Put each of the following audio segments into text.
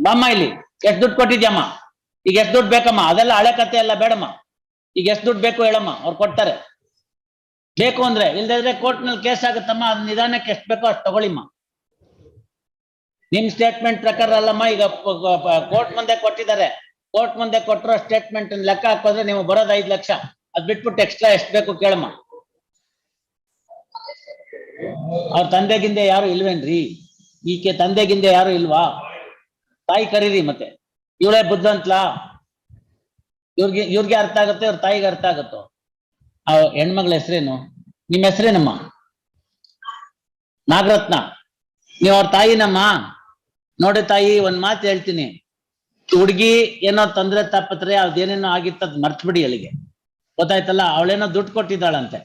ಬಾಮ್ಮ ಇಲ್ಲಿ ಎಷ್ಟು ದುಡ್ಡು ಕೊಟ್ಟಿದ್ಯಮ್ಮ, ಈಗ ಎಷ್ಟು ದುಡ್ಡು ಬೇಕಮ್ಮ, ಅದೆಲ್ಲ ಹಳೆ ಕತೆ ಎಲ್ಲ ಬೇಡಮ್ಮ, ಈಗ ಎಷ್ಟು ದುಡ್ಡು ಬೇಕು ಹೇಳಮ್ಮ, ಅವ್ರು ಕೊಡ್ತಾರೆ. ಬೇಕು ಅಂದ್ರೆ, ಇಲ್ದಿದ್ರೆ ಕೋರ್ಟ್ ನಲ್ಲಿ ಕೇಸ್ ಆಗುತ್ತಮ್ಮ, ಅದ್ ನಿಧಾನಕ್ಕೆ ಎಷ್ಟು ಬೇಕೋ ಅಷ್ಟು ತಗೊಳ್ಳಿಮ್ಮ. ನಿಮ್ ಸ್ಟೇಟ್ಮೆಂಟ್ ಪ್ರಕಾರ ಅಲ್ಲಮ್ಮ, ಈಗ ಕೋರ್ಟ್ ಮುಂದೆ ಕೊಟ್ಟಿದ್ದಾರೆ, ಕೋರ್ಟ್ ಮುಂದೆ ಕೊಟ್ಟಿರೋ ಸ್ಟೇಟ್ಮೆಂಟ್ ಲೆಕ್ಕ ಹಾಕೋದ್ರೆ ನೀವು ಬರೋದು 5 ಲಕ್ಷ, ಅದ್ ಬಿಟ್ಬಿಟ್ಟು ಎಕ್ಸ್ಟ್ರಾ ಎಷ್ಟು ಬೇಕು ಕೇಳಮ್ಮ. ಅವ್ರ ತಂದೆಗಿಂದೆ ಯಾರು ಇಲ್ವೇನ್ರಿ? ಈಕೆ ತಂದೆಗಿಂದೆ ಯಾರು ಇಲ್ವಾ? ತಾಯಿ ಕರೀರಿ ಮತ್ತೆ. ಇವಳೇ ಬುದ್ಧಂತ್ಲಾ? ಇವ್ರಿಗೆ ಅರ್ಥ ಆಗುತ್ತೆ, ಅವ್ರ ತಾಯಿಗೆ ಅರ್ಥ ಆಗುತ್ತೋ? ಆ ಹೆಣ್ಮಗಳ ಹೆಸರೇನು? ನಿಮ್ಮ ಹೆಸರೇನಮ್ಮ? ನಾಗರತ್ನ. ನೀವ್ ಅವ್ರ ತಾಯಿನಮ್ಮ? ನೋಡಿ ತಾಯಿ, ಒಂದ್ ಮಾತು ಹೇಳ್ತೀನಿ, ಹುಡುಗಿ ಏನೋ ತೊಂದ್ರೆ ತಪ್ಪತ್ರೆ ಅದೇನೇನೋ ಆಗಿತ್ತದ್ ಮರ್ತ್ಬಿಡಿ ಅಲ್ಲಿಗೆ, ಗೊತ್ತಾಯ್ತಲ್ಲ? ಅವಳೇನೋ ದುಡ್ಡು ಕೊಟ್ಟಿದ್ದಾಳಂತೆ,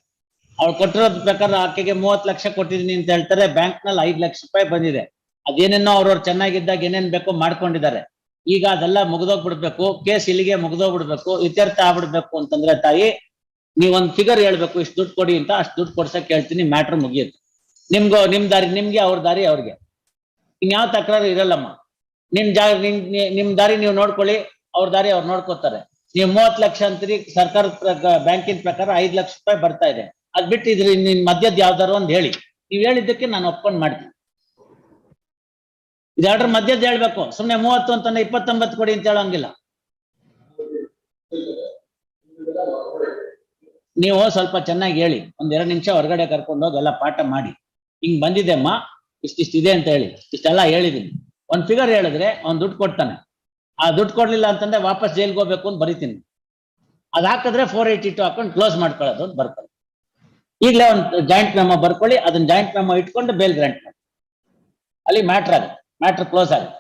ಅವ್ಳು ಕೊಟ್ಟಿರೋದ್ ಪ್ರಕಾರ ಆಕೆಗೆ 30 ಲಕ್ಷ ಕೊಟ್ಟಿದೀನಿ ಅಂತ ಹೇಳ್ತಾರೆ, ಬ್ಯಾಂಕ್ ನಲ್ಲಿ 5 ಲಕ್ಷ ರೂಪಾಯಿ ಬಂದಿದೆ. ಅದೇನೇನೋ ಅವ್ರವ್ರು ಚೆನ್ನಾಗಿದ್ದಾಗ ಏನೇನ್ ಬೇಕೋ ಮಾಡ್ಕೊಂಡಿದ್ದಾರೆ. ಈಗ ಅದೆಲ್ಲ ಮುಗ್ದೋಗ್ಬಿಡ್ಬೇಕು, ಕೇಸ್ ಇಲ್ಲಿಗೆ ಮುಗ್ದೋಗ್ಬಿಡ್ಬೇಕು, ಇತ್ಯರ್ಥ ಆಗ್ಬಿಡ್ಬೇಕು ಅಂತಂದ್ರೆ ತಾಯಿ, ನೀವೊಂದ್ ಫಿಗರ್ ಹೇಳ್ಬೇಕು, ಇಷ್ಟು ದುಡ್ಡು ಕೊಡಿ ಅಂತ, ಅಷ್ಟು ದುಡ್ಡು ಕೊಡ್ಸಕ್ ಹೇಳ್ತೀನಿ, ಮ್ಯಾಟ್ರ್ ಮುಗಿಯುತ್ತೆ. ನಿಮ್ ದಾರಿ ನಿಮ್ಗೆ, ಅವ್ರ ದಾರಿ ಅವ್ರಿಗೆ, ಇನ್ಯಾವ ತಕರಾರು ಇರಲ್ಲಮ್ಮ. ನಿಮ್ ದಾರಿ ನೀವು ನೋಡ್ಕೊಳ್ಳಿ, ಅವ್ರ ದಾರಿ ಅವ್ರು ನೋಡ್ಕೋತಾರೆ. ನೀವು 30 ಲಕ್ಷ ಅಂತೀರಿ, ಸರ್ಕಾರದ ಬ್ಯಾಂಕಿನ ಪ್ರಕಾರ 5 ಲಕ್ಷ ರೂಪಾಯಿ ಬರ್ತಾ ಇದೆ, ಅದ್ ಬಿಟ್ಟು ಇದ್ರಿ ನಿನ್ ಮಧ್ಯದ ಯಾವ್ದಾರು ಒಂದ್ ಹೇಳಿ. ನೀವ್ ಹೇಳಿದ್ದಕ್ಕೆ ನಾನು ಒಪ್ಕೊಂಡ್ ಮಾಡ್ತೀನಿ. ಇದೆರಡರ ಮಧ್ಯದ ಹೇಳ್ಬೇಕು, ಸುಮ್ನೆ 30 ಅಂತಂದ್ರೆ 29 ಕೊಡಿ ಅಂತ ಹೇಳೋಂಗಿಲ್ಲ. ನೀವು ಸ್ವಲ್ಪ ಚೆನ್ನಾಗಿ ಹೇಳಿ, ಒಂದ್ 2 ನಿಮಿಷ ಹೊರಗಡೆ ಕರ್ಕೊಂಡು ಹೋಗಿ ಎಲ್ಲ ಪಾಠ ಮಾಡಿ, ಹಿಂಗ್ ಬಂದಿದೆ ಅಮ್ಮ, ಇಷ್ಟಿದೆ ಅಂತ ಹೇಳಿ, ಇಷ್ಟೆಲ್ಲ ಹೇಳಿದೀನಿ. ಒಂದ್ ಫಿಗರ್ ಹೇಳಿದ್ರೆ ಅವ್ನ್ ದುಡ್ಡು ಕೊಡ್ತಾನೆ, ಆ ದುಡ್ಡು ಕೊಡ್ಲಿಲ್ಲ ಅಂತಂದ್ರೆ ವಾಪಸ್ ಜೈಲ್ಗೆ ಹೋಗ್ಬೇಕು ಅಂತ ಬರೀತೀನಿ. ಅದ್ ಹಾಕಿದ್ರೆ 482 ಹಾಕೊಂಡು ಕ್ಲೋಸ್ ಮಾಡ್ಕೊಳ್ಳೋದು ಅಂತ ಬರ್ಕೊಳ್ಳಿ. ಈಗಲೇ ಒಂದು ಜಾಯಿಂಟ್ ಮೆಮೊ ಬರ್ಕೊಳ್ಳಿ, ಅದನ್ನ ಜಾಯಿಂಟ್ ಮೆಮೊ ಇಟ್ಕೊಂಡು ಬೇಲ್ ಗ್ರಾಂಟ್ ಮಾಡಿ, ಅಲ್ಲಿ ಮ್ಯಾಟ್ರ್ ಆಗುತ್ತೆ, ಮ್ಯಾಟ್ರ್ ಕ್ಲೋಸ್ ಆಗುತ್ತೆ.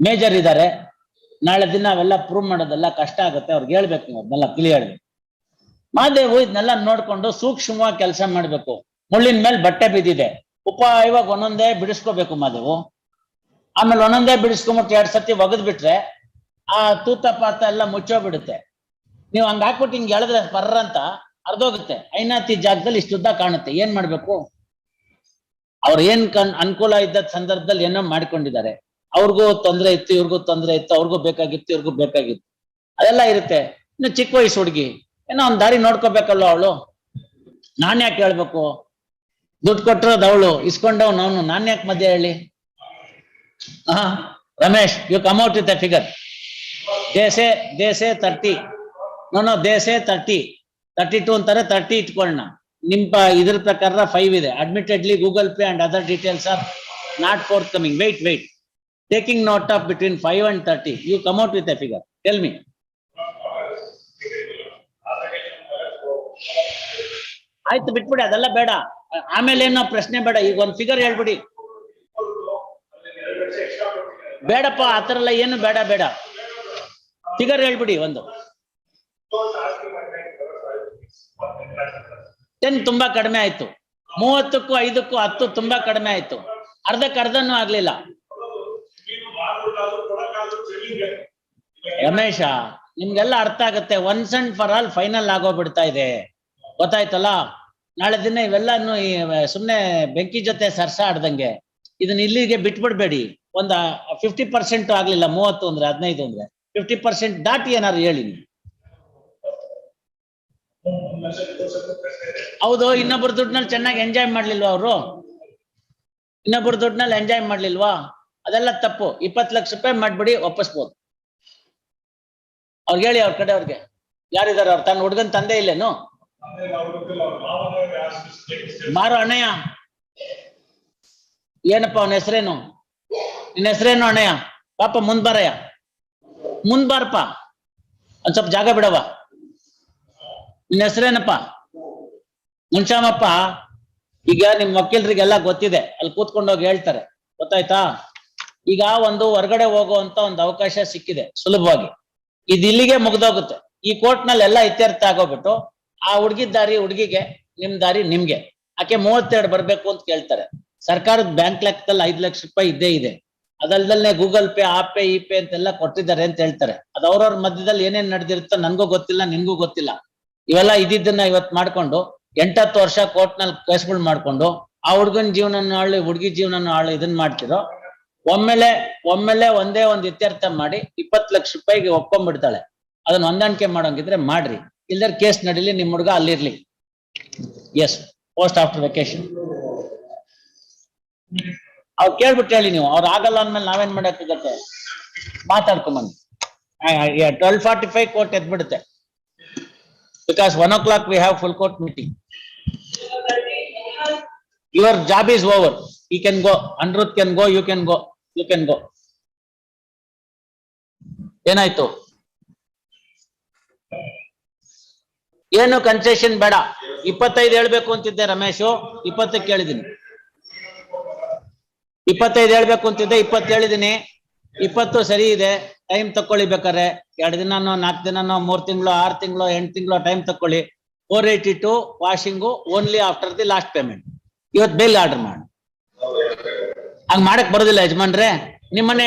ಮೇಜರ್ ಇದ್ದಾರೆ, ನಾಳೆ ದಿನ ಅವೆಲ್ಲ ಪ್ರೂವ್ ಮಾಡೋದೆಲ್ಲ ಕಷ್ಟ ಆಗುತ್ತೆ, ಅವ್ರಿಗೆ ಹೇಳ್ಬೇಕು, ನೀವು ಅದನ್ನೆಲ್ಲ ಕ್ಲಿಯರ್ ಹೇಳ್ಬೇಕು. ಮಾದೇವು ಇದನ್ನೆಲ್ಲ ನೋಡ್ಕೊಂಡು ಸೂಕ್ಷ್ಮವಾಗಿ ಕೆಲಸ ಮಾಡ್ಬೇಕು. ಮುಳ್ಳಿನ ಮೇಲೆ ಬಟ್ಟೆ ಬಿದ್ದಿದೆ, ಇವಾಗ ಒಂದೊಂದೇ ಬಿಡಿಸ್ಕೋಬೇಕು ಮಾದೇವು. ಆಮೇಲೆ ಒಂದೊಂದೇ ಬಿಡಿಸ್ಕೊಂಬಿಟ್ಟು 2 ಸತಿ ಒಗದ್ ಬಿಟ್ರೆ ಆ ತೂತ ಪಾತ ಎಲ್ಲ ಮುಚ್ಚೋಗ್ಬಿಡುತ್ತೆ. ನೀವು ಹಂಗ ಹಾಕ್ಬಿಟ್ಟು ಹಿಂಗ್ ಎಳೆದ್ರೆ ಬರ್ರ ಅಂತ ಅರ್ಧೋಗುತ್ತೆ, ಐನಾತಿ ಜಾಗದಲ್ಲಿ ಇಷ್ಟುದ್ದ ಕಾಣುತ್ತೆ. ಏನ್ ಮಾಡ್ಬೇಕು? ಅವ್ರ ಏನ್ ಅನುಕೂಲ ಇದ್ದ ಸಂದರ್ಭದಲ್ಲಿ ಏನೋ ಮಾಡ್ಕೊಂಡಿದ್ದಾರೆ, ಅವ್ರಿಗೂ ತೊಂದ್ರೆ ಇತ್ತು, ಇವ್ರಿಗೂ ತೊಂದ್ರೆ ಇತ್ತು, ಅವ್ರಿಗೂ ಬೇಕಾಗಿತ್ತು, ಇವ್ರಿಗೂ ಬೇಕಾಗಿತ್ತು, ಅದೆಲ್ಲ ಇರುತ್ತೆ. ಇನ್ನು ಚಿಕ್ಕ ವಯಸ್ಸು ಹುಡುಗಿ, ಏನೋ ಒಂದ್ ದಾರಿ ನೋಡ್ಕೋಬೇಕಲ್ವ ಅವಳು. ನಾನ್ ಯಾಕೆ ಹೇಳ್ಬೇಕು? ದುಡ್ಡು ಕೊಟ್ಟಿರೋದು ಅವಳು, ಇಸ್ಕೊಂಡವ್ ಅವನು, ನಾನ್ ಯಾಕೆ ಮಧ್ಯೆ ಹೇಳಿ? Ramesh, you come out with a figure. ದೇಸೆ 30, ನೋ ದೇಸೆ 32 ಅಂತಾರೆ, 30 ಇಟ್ಕೊಳ್ಳೋಣ. ನಿಮ್ ಇದ್ರ ಪ್ರಕಾರ 5 ಇದೆ. Admittedly Google Pay and other details are not forthcoming. Wait taking note of between 5 and 30. You come out with a figure, tell me. ಆಯ್ತು, ಬಿಟ್ಬಿಡಿ, ಅದೆಲ್ಲ ಬೇಡ. ಆಮೇಲೆ ಏನೋ ಪ್ರಶ್ನೆ ಬೇಡ, ಈಗ ಒಂದ್ ಫಿಗರ್ ಹೇಳ್ಬಿಡಿ. ಬೇಡಪ್ಪ, ಆತರ ಎಲ್ಲ ಏನು ಬೇಡ, ಫಿಗರ್ ಹೇಳ್ಬಿಡಿ ಒಂದು. 10 ತುಂಬಾ ಕಡಿಮೆ ಆಯ್ತು, 30ಕ್ಕೂ 5ಕ್ಕೂ 10 ತುಂಬಾ ಕಡಿಮೆ ಆಯ್ತು, ಅರ್ಧಕ್ಕರ್ಧನೂ ಆಗ್ಲಿಲ್ಲ. ರಮೇಶ, ನಿಮ್ಗೆಲ್ಲ ಅರ್ಥ ಆಗುತ್ತೆ, once and for all final ಆಗೋಗ್ಬಿಡ್ತಾ ಇದೆ, ಗೊತ್ತಾಯ್ತಲ್ಲ? ನಾಳೆ ದಿನ ಇವೆಲ್ಲ ಸುಮ್ನೆ ಬೆಂಕಿ ಜೊತೆ ಸರ್ಸ ಆಡ್ದಂಗೆ ಇದನ್ನ ಇಲ್ಲಿಗೆ ಬಿಟ್ಬಿಡ್ಬೇಡಿ. ಒಂದ್ 50% ಆಗ್ಲಿಲ್ಲ, 30 ಅಂದ್ರೆ 15 ಅಂದ್ರೆ 50% ದಾಟಿ ಏನಾರು ಹೇಳಿ. ಹೌದು, ಇನ್ನೊಬ್ರು ದುಡ್ಡಿನಲ್ಲಿ ಚೆನ್ನಾಗಿ ಎಂಜಾಯ್ ಮಾಡ್ಲಿಲ್ವಾ ಅವರು? ಇನ್ನೊಬ್ರು ದುಡ್ಡಿನಲ್ಲಿ ಎಂಜಾಯ್ ಮಾಡ್ಲಿಲ್ವಾ? ಅದೆಲ್ಲ ತಪ್ಪು. 20 ಲಕ್ಷ ರೂಪಾಯಿ ಮಾಡ್ಬಿಡಿ, ವಾಪಸ್ಬೋದು. ಅವ್ರಿಗೆ ಹೇಳಿ, ಅವ್ರ ಕಡೆ ಅವ್ರಿಗೆ ಯಾರಿದಾರ, ಅವ್ರು ತನ್ನ ಹುಡುಗನ್ ತಂದೆ ಇಲ್ಲೇನು? ಮಾರೋ ಅಣ್ಣಯ್ಯ, ಏನಪ್ಪ ಅವನ ಹೆಸರೇನು? ನಿನ್ನ ಹೆಸರೇನು ಅಣ್ಣಯ್ಯ? ಪಾಪ ಮುಂದ್ಬಾರಯ್ಯ, ಮುಂದ್ಬಾರಪ್ಪ, ಒಂದ್ ಸ್ವಲ್ಪ ಜಾಗ ಬಿಡವ. ನಿನ್ನ ಹೆಸರೇನಪ್ಪ? ಮುನ್ಶಾಮಪ್ಪ. ಈಗ ನಿಮ್ ವಕೀಲರಿಗೆಲ್ಲ ಗೊತ್ತಿದೆ, ಅಲ್ಲಿ ಕೂತ್ಕೊಂಡೋಗಿ ಹೇಳ್ತಾರೆ, ಗೊತ್ತಾಯ್ತಾ? ಈಗ ಒಂದು ಹೊರಗಡೆ ಹೋಗುವಂತ ಒಂದು ಅವಕಾಶ ಸಿಕ್ಕಿದೆ ಸುಲಭವಾಗಿ, ಇದು ಇಲ್ಲಿಗೆ ಮುಗ್ದೋಗುತ್ತೆ. ಈ ಕೋರ್ಟ್ ನಲ್ಲಿ ಎಲ್ಲ ಇತ್ಯರ್ಥ ಆಗೋಗ್ಬಿಟ್ಟು ಆ ಹುಡುಗಿದ ದಾರಿ ಹುಡುಗಿಗೆ, ನಿಮ್ ದಾರಿ ನಿಮ್ಗೆ. ಆಕೆ 32 ಬರ್ಬೇಕು ಅಂತ ಕೇಳ್ತಾರೆ. ಸರ್ಕಾರದ ಬ್ಯಾಂಕ್ ಲೆಕ್ಕದಲ್ಲಿ 5 ಲಕ್ಷ ರೂಪಾಯಿ ಇದ್ದೇ ಇದೆ, ಅದಲ್ದಲ್ಲೇ ಗೂಗಲ್ ಪೇ, ಆ ಪೇ, ಈ ಪೇ ಅಂತೆಲ್ಲ ಕೊಟ್ಟಿದ್ದಾರೆ ಅಂತ ಹೇಳ್ತಾರೆ. ಅದು ಅವ್ರವ್ರ ಮಧ್ಯದಲ್ಲಿ ಏನೇನ್ ನಡೆದಿರುತ್ತೋ ನನ್ಗೂ ಗೊತ್ತಿಲ್ಲ, ನಿನ್ಗೂ ಗೊತ್ತಿಲ್ಲ. ಇವೆಲ್ಲ ಇದಿದ್ದನ್ನ ಇವತ್ ಮಾಡ್ಕೊಂಡು 8-10 ವರ್ಷ ಕೋರ್ಟ್ ನಲ್ಲಿ ಕೇಸ್ಗಳು ಮಾಡ್ಕೊಂಡು ಆ ಹುಡುಗನ ಜೀವನ ಹಾಳು, ಹುಡುಗಿ ಜೀವನ ಹಾಳು ಇದನ್ ಮಾಡ್ತಿರೋ. ಒಮ್ಮೆಲೆ ಒಂದೇ ಒಂದು ಇತ್ಯರ್ಥ ಮಾಡಿ 20 ಲಕ್ಷ ರೂಪಾಯಿಗೆ ಒಪ್ಕೊಂಡ್ಬಿಡ್ತಾಳೆ. ಅದನ್ನ ಹೊಂದಾಣಿಕೆ ಮಾಡೋಂಗಿದ್ರೆ ಮಾಡ್ರಿ, ಇಲ್ದರ್ ಕೇಸ್ ನಡೀಲಿ, ನಿಮ್ ಹುಡುಗ ಅಲ್ಲಿರ್ಲಿ. ಎಸ್, ಪೋಸ್ಟ್ ಆಫ್ಟರ್ ವೆಕೇಶನ್ ಅವ್ರು ಕೇಳ್ಬಿಟ್ಟು ಹೇಳಿ ನೀವು. ಅವ್ರು ಆಗಲ್ಲ ಅಂದ್ಮೇಲೆ ನಾವೇನ್ ಮಾಡಕ್ಕಾಗತ್ತೆ? ಮಾತಾಡ್ಕೊಂಬಂದು 12:45 court ಎದ್ಬಿಡುತ್ತೆ. Because 1 o'clock we have full court meeting. Your job is over. You can go. Anirudh can go. You can go. You can go. ಏನಾಯ್ತು? ಏನು ಕನ್ಸೆಷನ್ ಬೇಡ. 25 ಹೇಳ್ಬೇಕು ಅಂತಿದ್ದೆ ರಮೇಶು, 20 ಕೇಳಿದೀನಿ. 25 ಹೇಳ್ಬೇಕು ಅಂತಿದ್ದೆ, 20 ಹೇಳಿದೀನಿ. 20 ಸರಿ ಇದೆ. ಟೈಮ್ ತಕೊಳ್ಳಿ ಬೇಕಾರೆ, 2 ದಿನನೋ 4 ದಿನನೋ 3 ತಿಂಗಳು 6 ತಿಂಗಳು 8 ತಿಂಗಳು ಟೈಮ್ ತಕೊಳ್ಳಿ. 482 washing only after the last payment. ಇವತ್ತು ಬೇಲ್ ಆರ್ಡರ್ ಮಾಡಿ. ಹಂಗ್ ಮಾಡಕ್ ಬರೋದಿಲ್ಲ ಯಜಮಾನ್ರೆ. ನಿಮ್ಮನೆ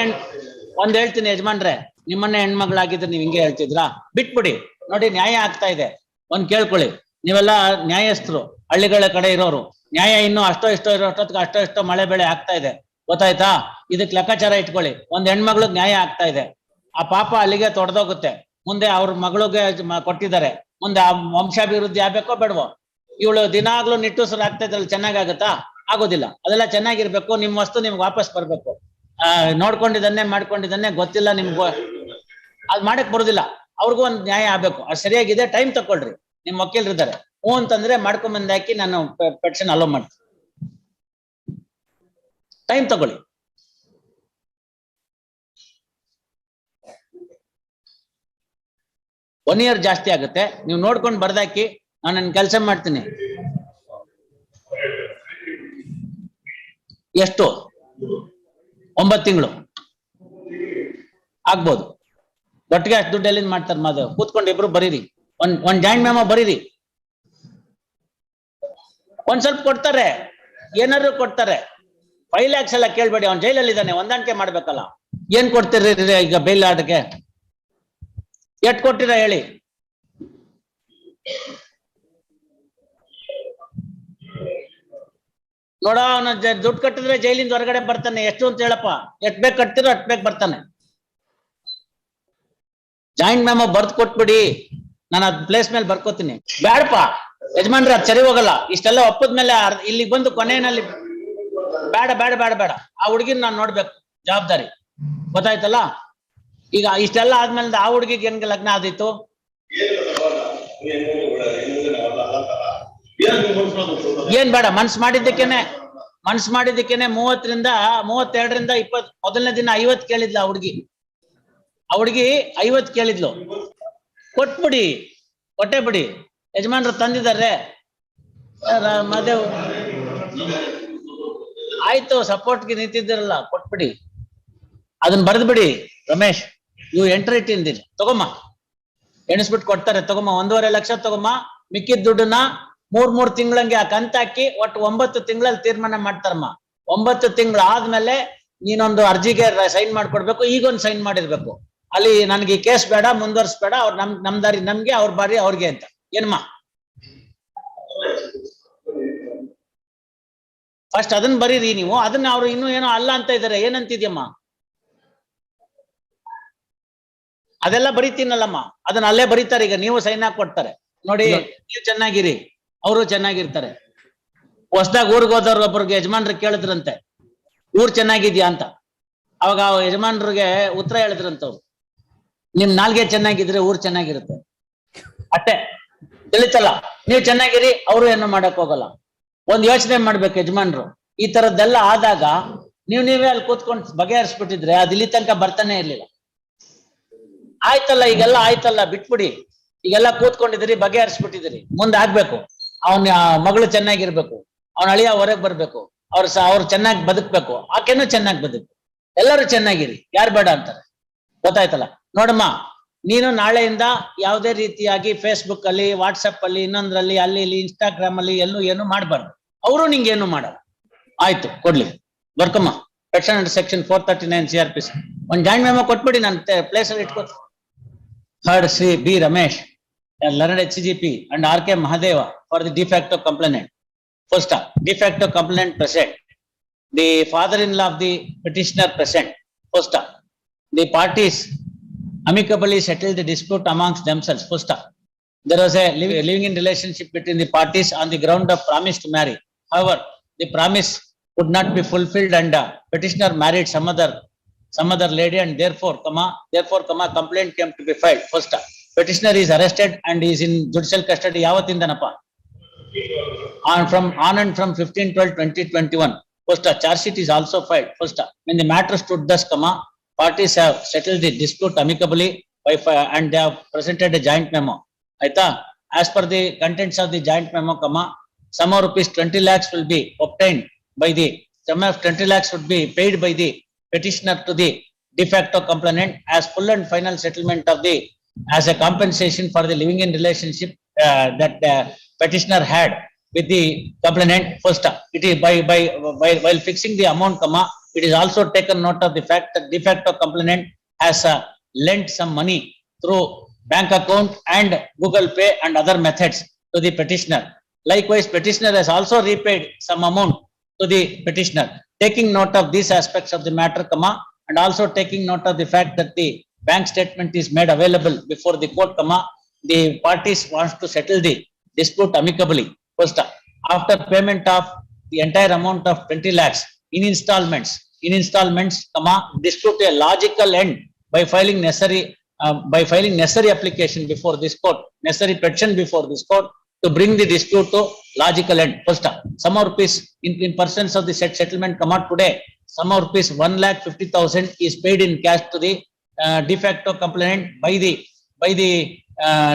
ಒಂದ್ ಹೇಳ್ತೀನಿ ಯಜಮಾನ್ರೆ, ನಿಮ್ಮನೆ ಹೆಣ್ಮಗಳಾಗಿದ್ರೆ ನೀವ್ ಹಿಂಗೆ ಹೇಳ್ತಿದ್ರಾ? ಬಿಟ್ಬಿಡಿ. ನೋಡಿ ನ್ಯಾಯ ಆಗ್ತಾ ಇದೆ, ಒಂದ್ ಕೇಳ್ಕೊಳ್ಳಿ. ನೀವೆಲ್ಲ ನ್ಯಾಯಸ್ಥರು, ಹಳ್ಳಿಗಳ ಕಡೆ ಇರೋರು. ನ್ಯಾಯ ಇನ್ನು ಅಷ್ಟೋ ಇಷ್ಟೋ ಇರೋಷ್ಟೊತ್ತಿಗೆ ಅಷ್ಟೋ ಇಷ್ಟೋ ಮಳೆ ಬೆಳೆ ಆಗ್ತಾ ಇದೆ, ಗೊತ್ತಾಯ್ತಾ? ಇದಕ್ ಲೆಕ್ಕಾಚಾರ ಇಟ್ಕೊಳ್ಳಿ. ಒಂದ್ ಹೆಣ್ಮಗ್ಳಿಗೆ ನ್ಯಾಯ ಆಗ್ತಾ ಇದೆ, ಆ ಪಾಪ ಅಲ್ಲಿಗೆ ತೊಡೆದೋಗುತ್ತೆ. ಮುಂದೆ ಅವ್ರ ಮಗಳಿಗೆ ಕೊಟ್ಟಿದ್ದಾರೆ, ಮುಂದೆ ಆ ವಂಶಾಭಿವೃದ್ಧಿ ಆಗ್ಬೇಕೋ ಬೇಡವೋ? ಇವಳು ದಿನಾಗ್ಲೂ ನಿಟ್ಟುಸರು ಆಗ್ತಾ ಇದ್ರಲ್ಲಿ ಚೆನ್ನಾಗಾಗತ್ತಾ? ಆಗೋದಿಲ್ಲ. ಅದೆಲ್ಲ ಚೆನ್ನಾಗಿರ್ಬೇಕು. ನಿಮ್ ವಸ್ತು ನಿಮ್ಗೆ ವಾಪಸ್ ಬರ್ಬೇಕು. ನೋಡ್ಕೊಂಡಿದ್ದನ್ನೇ ಮಾಡ್ಕೊಂಡಿದ್ದನ್ನೇ ಗೊತ್ತಿಲ್ಲ ನಿಮ್ಗೂ, ಅದ್ ಮಾಡಕ್ ಬರುದಿಲ್ಲ. ಅವ್ರಿಗೂ ಒಂದ್ ನ್ಯಾಯ ಆಗ್ಬೇಕು. ಅದು ಸರಿಯಾಗಿದೆ, ಟೈಮ್ ತಕೊಳ್ರಿ. ನಿಮ್ ವಕೀಲರು ಇದ್ದಾರೆ, ಹ್ಞೂ ಅಂತಂದ್ರೆ ಮಾಡ್ಕೊಂಬಂದ್ ಹಾಕಿ ನಾನು ಪೆಟಿಷನ್ ಅಲೋ ಮಾಡ್ತೀನಿ. ಟೈಮ್ ತಗೊಳ್ಳಿ. ಒನ್ ಇಯರ್ ಜಾಸ್ತಿ ಆಗುತ್ತೆ. ನೀವು ನೋಡ್ಕೊಂಡು ಬರ್ದಾಕಿ, ನಾನು ನನ್ನ ಕೆಲಸ ಮಾಡ್ತೀನಿ. ಎಷ್ಟು? 9 ತಿಂಗಳು ಆಗ್ಬೋದು. ಒಟ್ಟಿಗೆ ಅಷ್ಟು ದುಡ್ಡು ಎಲ್ಲಿಂದ ಮಾಡ್ತಾರೆ ಮಾಧವ್? ಕೂತ್ಕೊಂಡು ಇಬ್ರು ಬರೀರಿ, ಒಂದ್ ಜಾಯಿಂಟ್ ಮೆಮೊ ಬರೀರಿ. ಒಂದ್ ಸ್ವಲ್ಪ ಕೊಡ್ತಾರೆ, ಏನಾದ್ರು ಕೊಡ್ತಾರೆ. 5 lakhs ಎಲ್ಲ ಕೇಳ್ಬೇಡಿ. ಅವ್ನ್ ಜೈಲಲ್ಲಿ ಇದ್ದಾನೆ, ಹೊಂದಾಣಿಕೆ ಮಾಡ್ಬೇಕಲ್ಲ. ಏನ್ ಕೊಡ್ತೀರಿ ಈಗ ಬೇಲ್ ಆರ್ಡರ್ಗೆ? ಎಟ್ ಕೊಟ್ಟಿರ ಹೇಳಿ? ನೋಡ, ಅವನ ದುಡ್ಡು ಕಟ್ಟಿದ್ರೆ ಜೈಲಿಂದ ಹೊರಗಡೆ ಬರ್ತಾನೆ. ಎಷ್ಟು ಅಂತ ಹೇಳಪ್ಪ? ಎಷ್ಟ್ ಬೇಕ್ ಕಟ್ತಿರೋ ಅಷ್ಟ್ ಬೇಕ್ ಬರ್ತಾನೆ. ಜಾಯಿಂಟ್ ಮೆಮೊ ಬರ್ದ್ ಕೊಟ್ಬಿಡಿ, ನಾನು ಅದ್ ಪ್ಲೇಸ್ ಮೇಲೆ ಬರ್ಕೋತೀನಿ. ಬೇಡಪ್ಪ ಯಜಮಾನ್ರೆ, ಅದ್ ಸರಿ ಹೋಗಲ್ಲ. ಇಷ್ಟೆಲ್ಲ ಒಪ್ಪದ್ಮೇಲೆ ಇಲ್ಲಿಗೆ ಬಂದು ಕೊನೆಯಲ್ಲಿ ಬೇಡ ಬೇಡ ಬೇಡ ಬೇಡ, ಆ ಹುಡುಗಿನ ನಾನ್ ನೋಡ್ಬೇಕು, ಜವಾಬ್ದಾರಿ. ಗೊತ್ತಾಯ್ತಲ್ಲ? ಈಗ ಇಷ್ಟೆಲ್ಲ ಆದ್ಮೇಲೆ ಆ ಹುಡುಗಿಗೆ ಹೆಂಗೆ ಲಗ್ನ ಆದಿತ್ತು? ಏನ್ ಬೇಡ, ಮನ್ಸ್ ಮಾಡಿದ್ದಕ್ಕೇನೆ 30ರಿಂದ 32ರಿಂದ 20. ಮೊದಲನೇ ದಿನ 50 ಕೇಳಿದ್ಲ ಆ ಹುಡುಗಿ. 50 ಕೇಳಿದ್ಲು. ಕೊಟ್ಬಿಡಿ, ಕೊಟ್ಟೆ ಬಿಡಿ. ಯಜಮಾನ್ರು ತಂದಿದ್ದಾರೆ, ಮದೇವ್ ಆಯ್ತು, ಸಪೋರ್ಟ್ಗೆ ನಿಂತಿದ್ದೀರಲ್ಲ, ಕೊಟ್ಬಿಡಿ. ಅದನ್ನ ಬರೆದು ಬಿಡಿ ರಮೇಶ್. ಇವು ಎಂಟರ್ ಇಟ್ಟಿಂದಿರಿ, ತಗೊಮ್ಮ, ಎಣಿಸ್ಬಿಟ್ಟು ಕೊಡ್ತಾರೆ. ತಗೊಮ್ಮ, 1.5 ಲಕ್ಷ ತಗೊಮ್ಮ. ಮಿಕ್ಕಿದ ದುಡ್ಡನ್ನ 3 ತಿಂಗಳಂಗೆ ಆ ಕಂತ ಹಾಕಿ ಒಟ್ಟು 9 ತಿಂಗಳಲ್ಲಿ ತೀರ್ಮಾನ ಮಾಡ್ತಾರಮ್ಮ. 9 ತಿಂಗಳು ಆದ್ಮೇಲೆ ನೀನೊಂದು ಅರ್ಜಿಗೆ ಸೈನ್ ಮಾಡ್ಕೊಡ್ಬೇಕು. ಈಗೊಂದು ಸೈನ್ ಮಾಡಿರ್ಬೇಕು. ಅಲ್ಲಿ ನನ್ಗೆ ಈ ಕೇಸ್ ಬೇಡ, ಮುಂದುವರ್ಸ್ಬೇಡ, ಅವ್ರು ನಮ್ ದಾರಿ ನಮ್ಗೆ, ಅವ್ರ ಬಾರಿ ಅವ್ರಿಗೆ ಅಂತ. ಏನಮ್ಮ? ಫಸ್ಟ್ ಅದನ್ನ ಬರೀರಿ ನೀವು. ಅದನ್ನ ಅವ್ರು ಇನ್ನೂ ಏನೋ ಅಲ್ಲ ಅಂತ ಇದಾರೆ. ಏನಂತಿದ್ಯಮ್ಮ? ಅದೆಲ್ಲ ಬರೀತೀನಲ್ಲಮ್ಮ, ಅದನ್ನ ಅಲ್ಲೇ ಬರೀತಾರೆ. ಈಗ ನೀವು ಸೈನ್ ಹಾಕಿ ಕೊಡ್ತಾರೆ ನೋಡಿ. ನೀವು ಚೆನ್ನಾಗಿರಿ, ಅವರು ಚೆನ್ನಾಗಿರ್ತಾರೆ. ಹೊಸದಾಗ ಊರಿಗೆ ಹೋದವ್ರು ಒಬ್ರಿಗೆ ಯಜಮಾನ್ರಿಗೆ ಕೇಳಿದ್ರಂತೆ, ಊರ್ ಚೆನ್ನಾಗಿದ್ಯಾ ಅಂತ. ಅವಾಗ ಯಜಮಾನ್ರಿಗೆ ಉತ್ತರ ಹೇಳಿದ್ರಂತವ್ರು, ನಿಮ್ ನಾಲ್ಗೆ ಚೆನ್ನಾಗಿದ್ರೆ ಊರ್ ಚೆನ್ನಾಗಿರುತ್ತೆ. ಅಷ್ಟೇ, ತಿಳಿತಲ್ಲ? ನೀವು ಚೆನ್ನಾಗಿರಿ, ಅವರು ಏನು ಮಾಡಕ್ ಹೋಗಲ್ಲ. ಒಂದ್ ಯೋಚನೆ ಮಾಡ್ಬೇಕು ಯಜಮಾನ್ರು. ಈ ತರದ್ದೆಲ್ಲ ಆದಾಗ ನೀವೇ ಅಲ್ಲಿ ಕೂತ್ಕೊಂಡು ಬಗೆಹರಿಸ್ಬಿಟ್ಟಿದ್ರೆ ಅದು ಇಲ್ಲಿ ತನಕ ಬರ್ತಾನೆ ಇರ್ಲಿಲ್ಲ. ಆಯ್ತಲ್ಲ, ಈಗೆಲ್ಲ ಆಯ್ತಲ್ಲ, ಬಿಟ್ಬಿಡಿ. ಈಗೆಲ್ಲ ಕೂತ್ಕೊಂಡಿದ್ರಿ, ಬಗೆಹರಿಸ್ಬಿಟ್ಟಿದ್ರಿ. ಮುಂದೆ ಆಗ್ಬೇಕು. ಅವನ ಮಗಳು ಚೆನ್ನಾಗಿರ್ಬೇಕು, ಅವನ ಅಳಿಯ ಹೊರಗೆ ಬರ್ಬೇಕು, ಅವ್ರು ಚೆನ್ನಾಗಿ ಬದುಕ್ಬೇಕು, ಆಕೆನೂ ಚೆನ್ನಾಗಿ ಬದುಕು. ಎಲ್ಲರೂ ಚೆನ್ನಾಗಿರಿ, ಯಾರು ಬೇಡ ಅಂತಾರೆ. ಗೊತ್ತಾಯ್ತಲ್ಲ? ನೋಡಮ್ಮ, ನೀನು ನಾಳೆಯಿಂದ ಯಾವುದೇ ರೀತಿಯಾಗಿ ಫೇಸ್ಬುಕ್ ಅಲ್ಲಿ, ವಾಟ್ಸಪ್ ಅಲ್ಲಿ, ಇನ್ನೊಂದ್ರಲ್ಲಿ, ಅಲ್ಲಿ ಇಲ್ಲಿ ಇನ್ಸ್ಟಾಗ್ರಾಮ್ ಅಲ್ಲಿ ಎಲ್ಲೂ ಏನು ಮಾಡ್ಬಾರ್ದು. ಅವರು ನಿಂಗೇನು ಮಾಡಲ್ಲ. ಆಯ್ತು, ಕೊಡ್ಲಿ, ಬರ್ಕಮ್ಮ. ಸೆಕ್ಷನ್ 439 CRPC ಒಂದ್ ಜಾಯಿಂಟ್ ಮೆಮೊ ಕೊಟ್ಬಿಡಿ, ನಾನು ಪ್ಲೇಸ್ ಅಲ್ಲಿ ಇಟ್ಕೋ. Heard Sri B. Ramesh, learned HCGP, and R. K. Mahadeva for the de facto complainant. Full stop. De facto complainant present. the father-in-law of the petitioner present. First, the parties amicably settled the dispute amongst themselves. First, there was a living in relationship between the parties on the ground of promise to marry. However, the promise could not be fulfilled and petitioner married some other lady and therefore, complaint came to be filed. First, petitioner is arrested and is in judicial custody. Yavatindanapa? On and from 15/12/2021. First, charge sheet is also filed. First, when the matter stood thus, parties have settled the dispute amicably and they have presented a joint memo. Aita, as per the contents of the joint memo, sum of rupees 20 lakhs will be obtained by the sum of 20 lakhs would be paid by the petitioner to the de facto complainant as full and final settlement of the as a compensation for the living in relationship that petitioner had with the complainant. First, it is while fixing the amount, it is also taken note of the fact that de facto complainant has lent some money through bank account and Google Pay and other methods to the petitioner. Likewise, petitioner has also repaid some amount to the petitioner. Taking note of these aspects of the matter, and also taking note of the fact that the bank statement is made available before the court, the parties wants to settle the dispute amicably. First, after payment of the entire amount of 20 lakhs in installments, dispute a logical end by filing necessary application before this court, necessary petition before this court to bring the dispute to logical end. First, sum of rupees in persons of the said settlement come out today. Sum of rupees 1,50,000 is paid in cash to the de facto complainant by the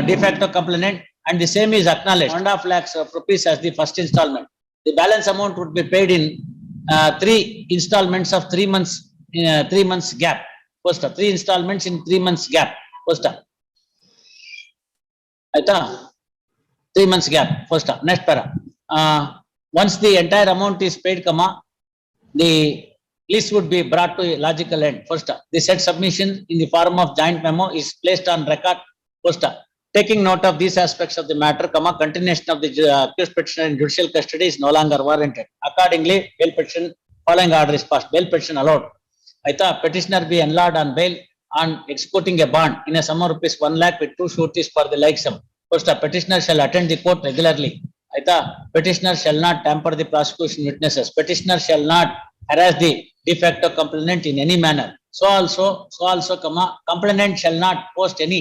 de facto complainant, and the same is acknowledged. 1.5 lakhs of rupees as the first installment. The balance amount would be paid in 3 installments of 3 months, 3 months gap. First, 3 installments in 3 months gap. First, aita 3 months gap. First, next para. Once the entire amount is paid, the list would be brought to a logical end. First, the said submission in the form of joint memo is placed on record. First, taking note of these aspects of the matter, continuation of the accused petitioner in judicial custody is no longer warranted. Accordingly, bail petition following order is passed. Bail petition allowed. Aita, petitioner be enlarged on bail on executing a bond in a sum of rupees 1 lakh with 2 sureties for the like sum. First, petitioner shall attend the court regularly. Aita, petitioner shall not tamper the prosecution witnesses. Petitioner shall not harass the de facto complainant in any manner. So also, complainant shall not post any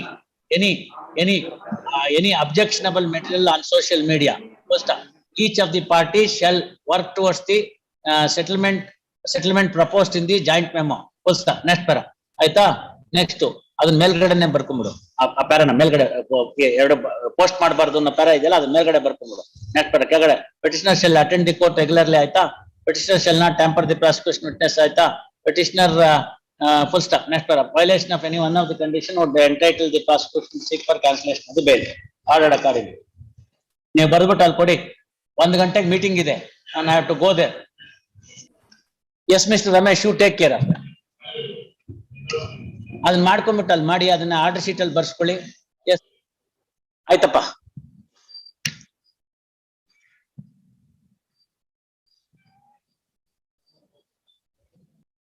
objectionable material on social media. First, each of the parties shall work towards the settlement proposed in the joint memo. First, next para. Aita, next ಅದನ್ನ ಮೇಲ್ಗಡೆನೆ ಬರ್ಕೊಂಡ್ಬಿಡು. ಆ ಪ್ಯಾರನ ಮೇಲ್ಗಡೆ ಎರಡು post ಮಾಡಬಾರ್ದು ಅನ್ನೋ para ಇದೆಯಲ್ಲ, ಅದನ್ನ ಮೇಲ್ಗಡೆ ಬರ್ಕೊಂಡ್ಬಿಡು. Next para ಕೆಳಗಡೆ petitioner shall attend the court regularly. ಆಯ್ತಾ? Petitioner shall not tamper the prosecution witness. ಆಯ್ತಾ? Petitioner full stop. Next para. Violation of any one of the condition would be entitled the prosecution seek for cancellation of the bail. Ordered accordingly. ನೀವು ಬರ್ಬಿಟ್ಟು ಅಲ್ಲಿ ಕೊಡಿ. 1 ಗಂಟೆಗೆ meeting ಇದೆ. And I have to go there. Yes, Mr. Ramesh, you take care of that. ಅದನ್ನ ಮಾಡ್ಕೊಂಡ್ಬಿಟ್ಟು ಅಲ್ಲಿ ಮಾಡಿ ಅದನ್ನ ಆರ್ಡರ್ ಶೀಟ್ ಅಲ್ಲಿ ಬರ್ಸ್ಕೊಳ್ಳಿ. ಎಸ್ ಆಯ್ತಪ್ಪ.